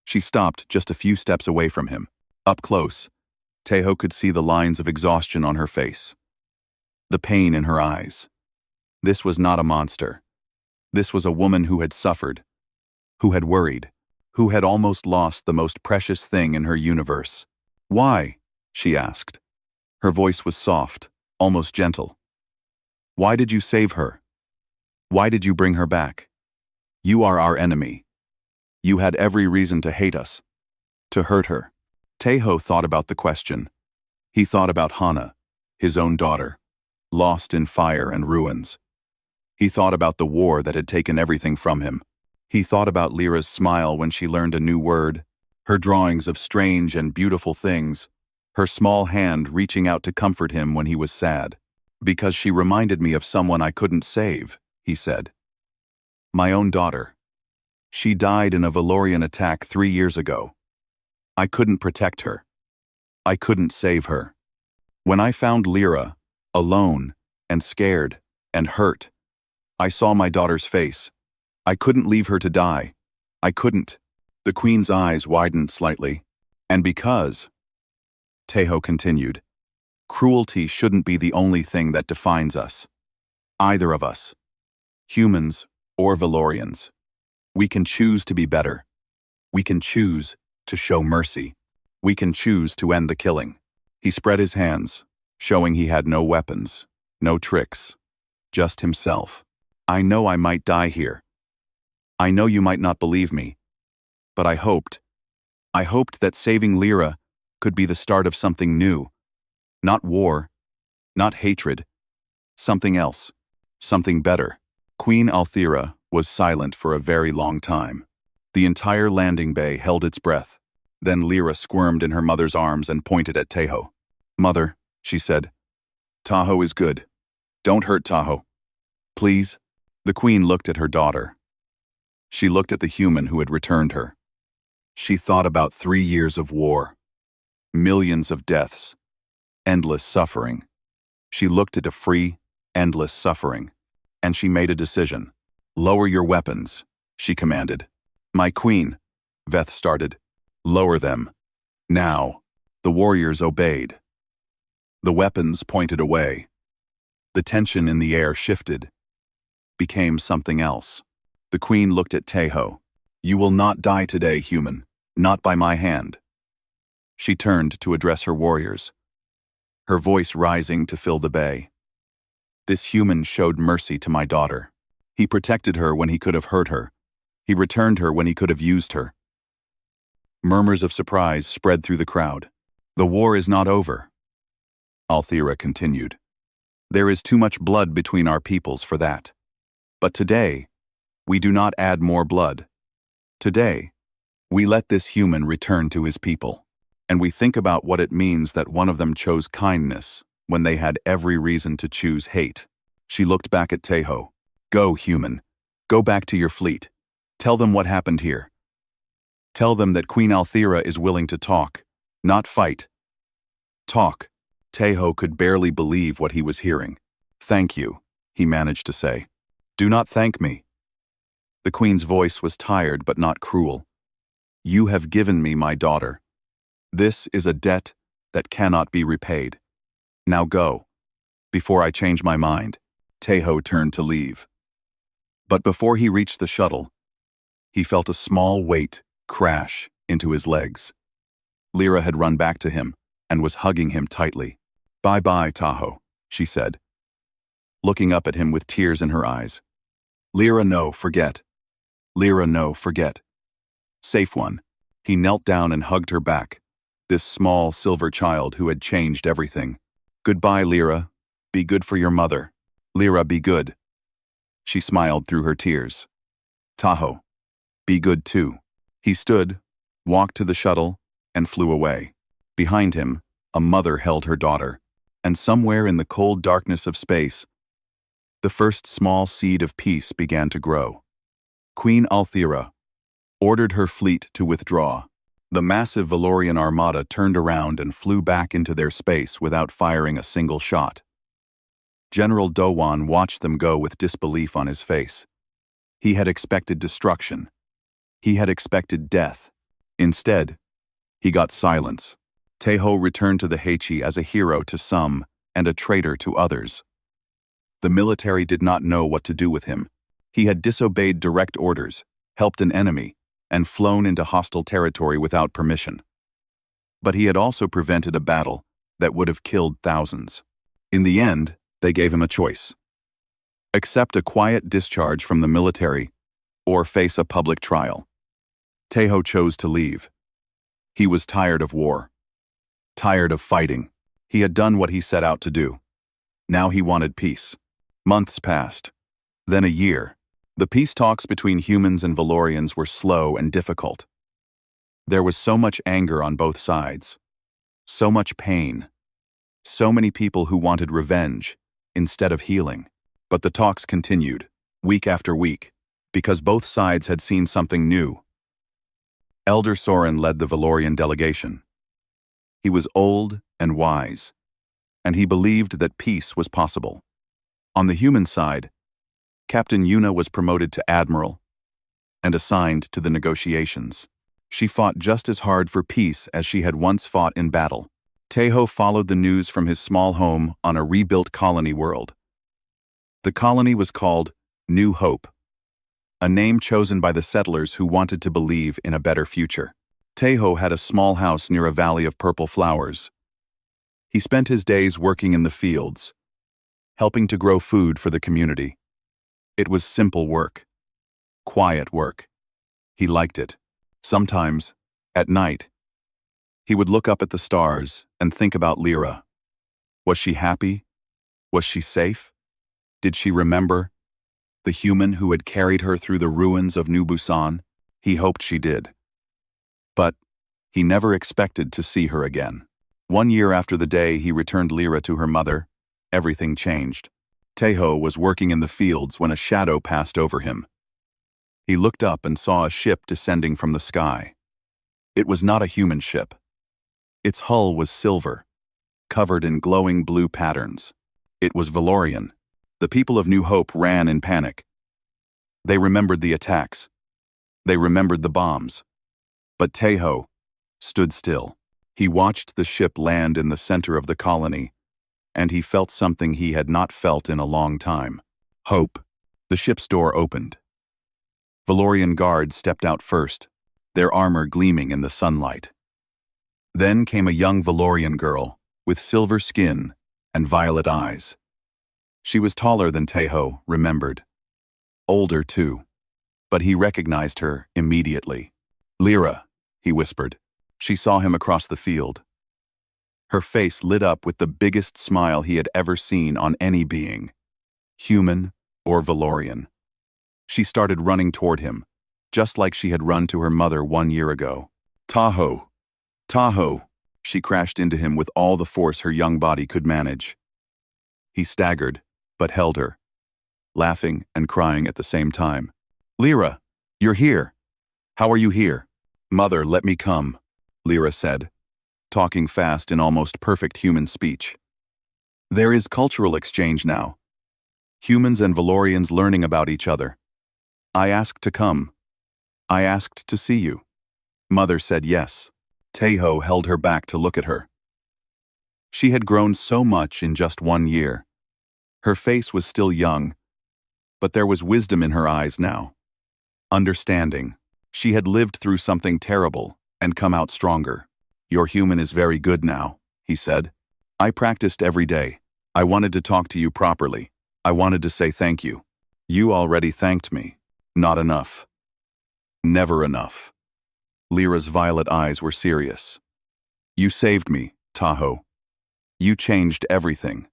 She stopped just a few steps away from him. Up close, Tahoe could see the lines of exhaustion on her face, the pain in her eyes. This was not a monster. This was a woman who had suffered, who had worried, who had almost lost the most precious thing in her universe. Why? She asked. Her voice was soft, almost gentle. Why did you save her? Why did you bring her back? You are our enemy. You had every reason to hate us, to hurt her. Tahoe thought about the question. He thought about Hana, his own daughter, lost in fire and ruins. He thought about the war that had taken everything from him. He thought about Lyra's smile when she learned a new word, her drawings of strange and beautiful things, her small hand reaching out to comfort him when he was sad. Because she reminded me of someone I couldn't save, he said. My own daughter. She died in a Valorian attack 3 years ago. I couldn't protect her. I couldn't save her. When I found Lyra, alone and scared and hurt, I saw my daughter's face. I couldn't leave her to die. I couldn't. The queen's eyes widened slightly. And because, Tejo continued, cruelty shouldn't be the only thing that defines us. Either of us, humans or Valorians. We can choose to be better. We can choose to show mercy. We can choose to end the killing. He spread his hands, showing he had no weapons, no tricks, just himself. I know I might die here. I know you might not believe me, but I hoped that saving Lyra could be the start of something new. Not war, not hatred, something else, something better. Queen Althira was silent for a very long time. The entire landing bay held its breath. Then Lyra squirmed in her mother's arms and pointed at Tejo. Mother, she said, Tahoe is good. Don't hurt Tahoe. Please. The queen looked at her daughter. She looked at the human who had returned her. She thought about 3 years of war, millions of deaths, endless suffering. She looked at a free, endless suffering, and she made a decision. Lower your weapons, she commanded. My queen, Veth started. Lower them. Now. The warriors obeyed. The weapons pointed away. The tension in the air shifted, became something else. The queen looked at Tejo. You will not die today, human, not by my hand. She turned to address her warriors, her voice rising to fill the bay. This human showed mercy to my daughter. He protected her when he could have hurt her. He returned her when he could have used her. Murmurs of surprise spread through the crowd. The war is not over, Althira continued. There is too much blood between our peoples for that. But today, we do not add more blood. Today, we let this human return to his people, and we think about what it means that one of them chose kindness when they had every reason to choose hate. She looked back at Tejo. Go, human. Go back to your fleet. Tell them what happened here. Tell them that Queen Althira is willing to talk, not fight. Talk. Tejo could barely believe what he was hearing. Thank you, he managed to say. Do not thank me. The queen's voice was tired but not cruel. You have given me my daughter. This is a debt that cannot be repaid. Now go. Before I change my mind. Tejo turned to leave. But before he reached the shuttle, he felt a small weight crash into his legs. Lyra had run back to him and was hugging him tightly. Bye-bye, Tahoe, she said, looking up at him with tears in her eyes. Lyra, no, forget. Lyra, no, forget. Safe one. He knelt down and hugged her back, this small silver child who had changed everything. Goodbye, Lyra. Be good for your mother. Lyra, be good. She smiled through her tears. Tahoe, be good too. He stood, walked to the shuttle, and flew away. Behind him, a mother held her daughter, and somewhere in the cold darkness of space, the first small seed of peace began to grow. Queen Althira ordered her fleet to withdraw. The massive Valorian armada turned around and flew back into their space without firing a single shot. General Dowan watched them go with disbelief on his face. He had expected destruction. He had expected death. Instead, he got silence. Tejo returned to the Heichi as a hero to some and a traitor to others. The military did not know what to do with him. He had disobeyed direct orders, helped an enemy, and flown into hostile territory without permission. But he had also prevented a battle that would have killed thousands. In the end, they gave him a choice. Accept a quiet discharge from the military or face a public trial. Tejo chose to leave. He was tired of war. Tired of fighting. He had done what he set out to do. Now he wanted peace. Months passed. Then a year. The peace talks between humans and Valorians were slow and difficult. There was so much anger on both sides. So much pain. So many people who wanted revenge instead of healing. But the talks continued, week after week, because both sides had seen something new. Elder Soren led the Valorian delegation. He was old and wise, and he believed that peace was possible. On the human side, Captain Yuna was promoted to admiral and assigned to the negotiations. She fought just as hard for peace as she had once fought in battle. Tejo followed the news from his small home on a rebuilt colony world. The colony was called New Hope, a name chosen by the settlers who wanted to believe in a better future. Tejo had a small house near a valley of purple flowers. He spent his days working in the fields, helping to grow food for the community. It was simple work, quiet work. He liked it. Sometimes, at night, he would look up at the stars and think about Lyra. Was she happy? Was she safe? Did she remember the human who had carried her through the ruins of New Busan? He hoped she did. But he never expected to see her again. 1 year after the day he returned Lyra to her mother, everything changed. Tejo was working in the fields when a shadow passed over him. He looked up and saw a ship descending from the sky. It was not a human ship. Its hull was silver, covered in glowing blue patterns. It was Valorian. The people of New Hope ran in panic. They remembered the attacks. They remembered the bombs. But Tejo stood still. He watched the ship land in the center of the colony, and he felt something he had not felt in a long time. Hope. The ship's door opened. Valorian guards stepped out first, their armor gleaming in the sunlight. Then came a young Valorian girl with silver skin and violet eyes. She was taller than Tejo remembered. Older, too, but he recognized her immediately. Lyra, he whispered. She saw him across the field. Her face lit up with the biggest smile he had ever seen on any being, human or Valorian. She started running toward him, just like she had run to her mother 1 year ago. Tahoe! Tahoe! She crashed into him with all the force her young body could manage. He staggered, but held her, laughing and crying at the same time. Lyra, you're here. How are you here? Mother, let me come, Lyra said, talking fast in almost perfect human speech. There is cultural exchange now. Humans and Valorians learning about each other. I asked to come. I asked to see you. Mother said yes. Tejo held her back to look at her. She had grown so much in just 1 year. Her face was still young, but there was wisdom in her eyes now. Understanding. She had lived through something terrible and come out stronger. Your human is very good now, he said. I practiced every day. I wanted to talk to you properly. I wanted to say thank you. You already thanked me. Not enough. Never enough. Lyra's violet eyes were serious. You saved me, Tahoe. You changed everything.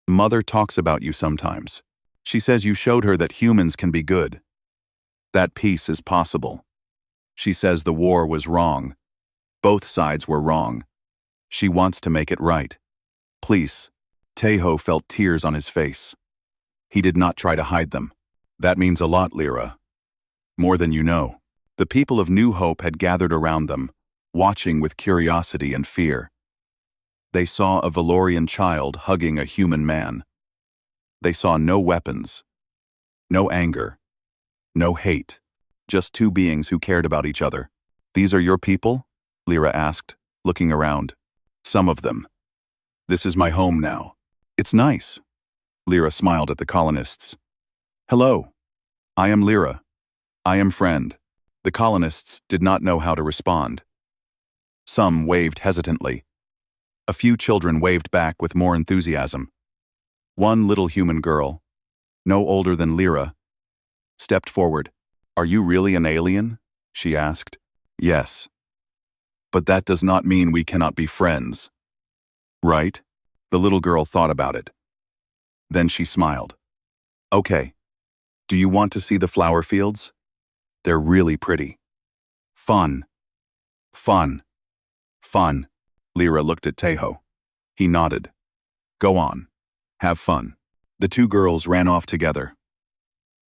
Mother talks about you sometimes. She says you showed her that humans can be good. That peace is possible. She says the war was wrong. Both sides were wrong. She wants to make it right. Please. Tejo felt tears on his face. He did not try to hide them. That means a lot, Lyra. More than you know. The people of New Hope had gathered around them, watching with curiosity and fear. They saw a Valorian child hugging a human man. They saw no weapons, no anger, no hate, just two beings who cared about each other. These are your people? Lyra asked, looking around. Some of them. This is my home now. It's nice. Lyra smiled at the colonists. Hello. I am Lyra. I am friend. The colonists did not know how to respond. Some waved hesitantly. A few children waved back with more enthusiasm. One little human girl, no older than Lyra, stepped forward. Are you really an alien? She asked. Yes. But that does not mean we cannot be friends. Right? The little girl thought about it. Then she smiled. Okay. Do you want to see the flower fields? They're really pretty. Fun. Fun. Fun. Lyra looked at Tejo. He nodded. Go on. Have fun. The two girls ran off together.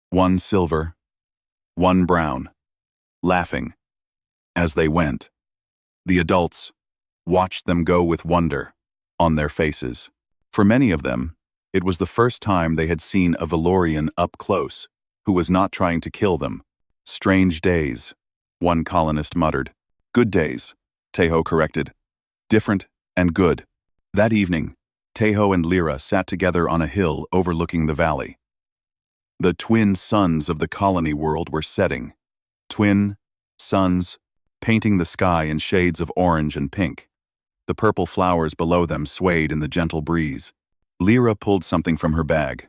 One silver, one brown, laughing. As they went, the adults watched them go with wonder on their faces. For many of them, It was the first time they had seen a Valorian up close, who was not trying to kill them. Strange days, one colonist muttered. Good days, Tejo corrected. Different and good. That evening, Tejo and Lyra sat together on a hill overlooking the valley. The twin suns of the colony world were setting. Twin suns, painting the sky in shades of orange and pink. The purple flowers below them swayed in the gentle breeze. Lyra pulled something from her bag.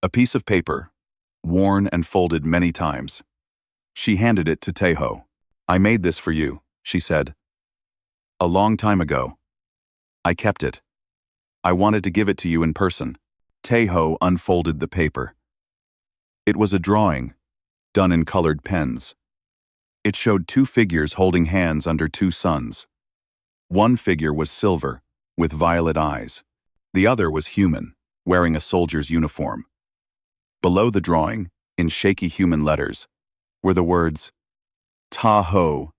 A piece of paper, worn and folded many times. She handed it to Tejo. I made this for you, she said. A long time ago. I kept it. I wanted to give it to you in person. Tejo unfolded the paper. It was a drawing, done in colored pens. It showed two figures holding hands under two suns. One figure was silver, with violet eyes. The other was human, wearing a soldier's uniform. Below the drawing, in shaky human letters, were the words, Tahoe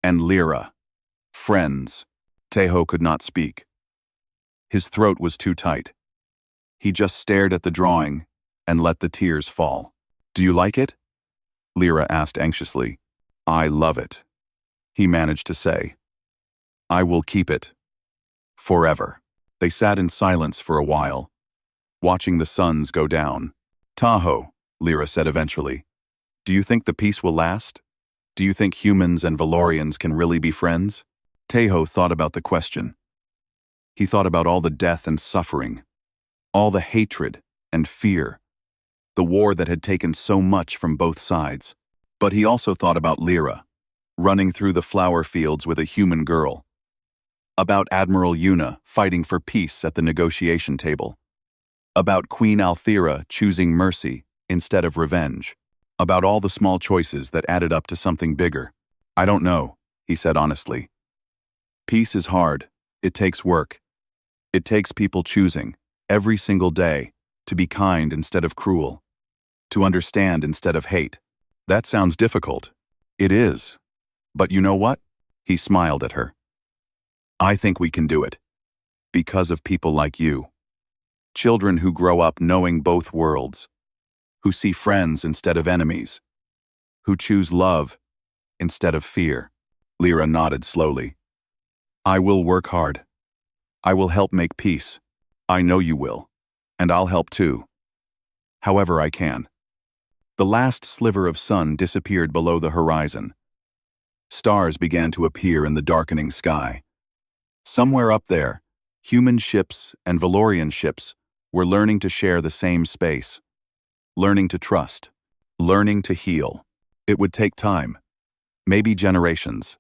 and Lyra, friends. Tejo could not speak. His throat was too tight. He just stared at the drawing and let the tears fall. Do you like it? Lyra asked anxiously. I love it, he managed to say. I will keep it. Forever. They sat in silence for a while, watching the suns go down. Tahoe, Lyra said eventually. Do you think the peace will last? Do you think humans and Valorians can really be friends? Tejo thought about the question. He thought about all the death and suffering, all the hatred and fear, the war that had taken so much from both sides. But he also thought about Lyra, running through the flower fields with a human girl. About Admiral Yuna fighting for peace at the negotiation table. About Queen Althera choosing mercy instead of revenge. About all the small choices that added up to something bigger. I don't know, he said honestly. Peace is hard. It takes work. It takes people choosing, every single day, to be kind instead of cruel. To understand instead of hate. That sounds difficult. It is. But you know what? He smiled at her. I think we can do it. Because of people like you. Children who grow up knowing both worlds. Who see friends instead of enemies. Who choose love instead of fear. Lyra nodded slowly. I will work hard. I will help make peace. I know you will. And I'll help too. However I can. The last sliver of sun disappeared below the horizon. Stars began to appear in the darkening sky. Somewhere up there, human ships and Valorian ships were learning to share the same space. Learning to trust. Learning to heal. It would take time. Maybe generations.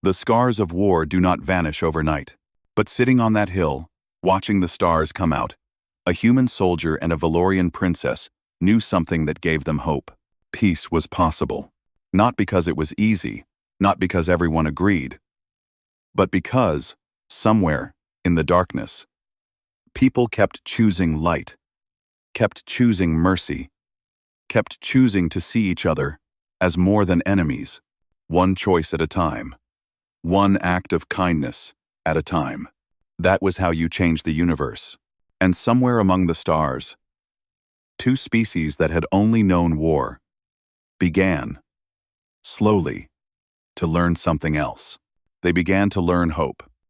The scars of war do not vanish overnight. But sitting on that hill, watching the stars come out, a human soldier and a Valorian princess knew something that gave them hope. Peace was possible. Not because it was easy, not because everyone agreed, but because, somewhere, in the darkness, people kept choosing light, kept choosing mercy, kept choosing to see each other as more than enemies, one choice at a time, one act of kindness at a time. That was how you changed the universe. And somewhere among the stars, two species that had only known war began, slowly, to learn something else. They began to learn hope.